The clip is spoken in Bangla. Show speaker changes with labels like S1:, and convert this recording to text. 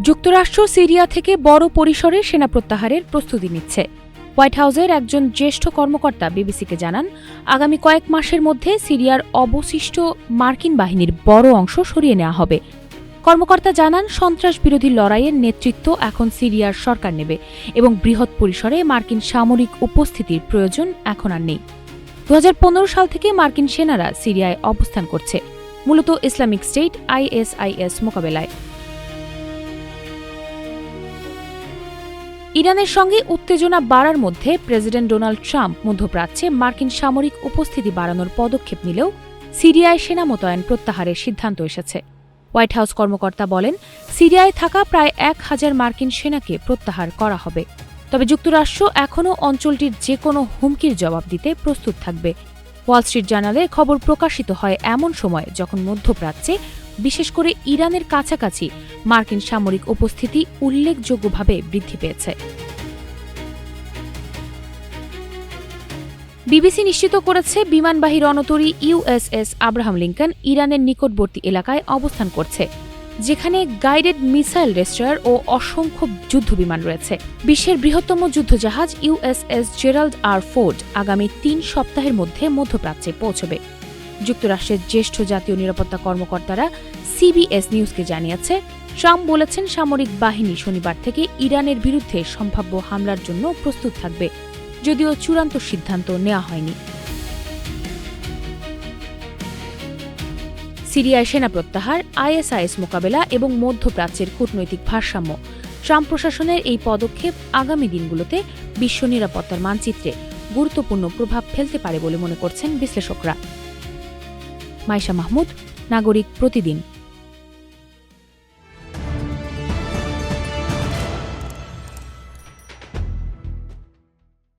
S1: যুক্তরাষ্ট্র সিরিয়া থেকে বড় পরিসরে সেনা প্রত্যাহারের প্রস্তুতি নিচ্ছে। হোয়াইট হাউসের একজন জ্যেষ্ঠ কর্মকর্তা বিবিসিকে জানান, আগামী কয়েক মাসের মধ্যে সিরিয়ার অবশিষ্ট মার্কিন বাহিনীর বড় অংশ সরিয়ে নেওয়া হবে। কর্মকর্তা জানান, সন্ত্রাস বিরোধী লড়াইয়ের নেতৃত্ব এখন সিরিয়ার সরকার নেবে এবং বৃহৎ পরিসরে মার্কিন সামরিক উপস্থিতির প্রয়োজন এখন আর নেই। 2015 সাল থেকে মার্কিন সেনারা সিরিয়ায় অবস্থান করছে, মূলত ইসলামিক স্টেট ISIS মোকাবেলায়। ইরানের সঙ্গে উত্তেজনা বাড়ার মধ্যে প্রেসিডেন্ট ডোনাল্ড ট্রাম্প মধ্যপ্রাচ্যে মার্কিন সামরিক উপস্থিতি বাড়ানোর পদক্ষেপ নিলেও সিরিয়ায় সেনা মোতায়েন প্রত্যাহারের সিদ্ধান্ত এসেছে। হোয়াইট হাউস কর্মকর্তা বলেন, সিরিয়ায় থাকা প্রায় 1000 মার্কিন সেনাকে প্রত্যাহার করা হবে। তবে যুক্তরাষ্ট্র এখনও অঞ্চলটির যে কোনো হুমকির জবাব দিতে প্রস্তুত থাকবে। ওয়াল স্ট্রিট জার্নালে খবর প্রকাশিত হয় এমন সময় যখন মধ্যপ্রাচ্যে, বিশেষ করে ইরানের কাছাকাছি মার্কিন সামরিক উপস্থিতি উল্লেখযোগ্যভাবে বৃদ্ধি পেয়েছে। বিবিসি নিশ্চিত করেছে, বিমানবাহী রণতরী USS আব্রাহাম লিঙ্কন ইরানের নিকটবর্তী এলাকায় অবস্থান করছে, যেখানে গাইডেড মিসাইল ডেস্ট্রয়ার ও অসংখ্য যুদ্ধবিমান রয়েছে। বিশ্বের বৃহত্তম যুদ্ধজাহাজ USS জেরাল্ড আর ফোর্ড আগামী 3 সপ্তাহের মধ্যে মধ্যপ্রাচ্যে পৌঁছবে। যুক্তরাষ্ট্রের জ্যেষ্ঠ জাতীয় নিরাপত্তা কর্মকর্তারা CBS নিউজকে জানিয়েছে, ট্রাম্প বলেছেন, সামরিক বাহিনী শনিবার থেকে ইরানের বিরুদ্ধে সম্ভাব্য হামলার জন্য প্রস্তুত থাকবে, যদিও চূড়ান্ত সিদ্ধান্ত নেওয়া হয়নি। সিরিয়ায় সেনা প্রত্যাহার, ISIS মোকাবেলা এবং মধ্যপ্রাচ্যের কূটনৈতিক ভারসাম্য, ট্রাম্প প্রশাসনের এই পদক্ষেপ আগামী দিনগুলোতে বিশ্ব নিরাপত্তার মানচিত্রে গুরুত্বপূর্ণ প্রভাব ফেলতে পারে বলে মনে করছেন বিশ্লেষকরা। মাইশা মাহমুদ, নাগরিক প্রতিদিন।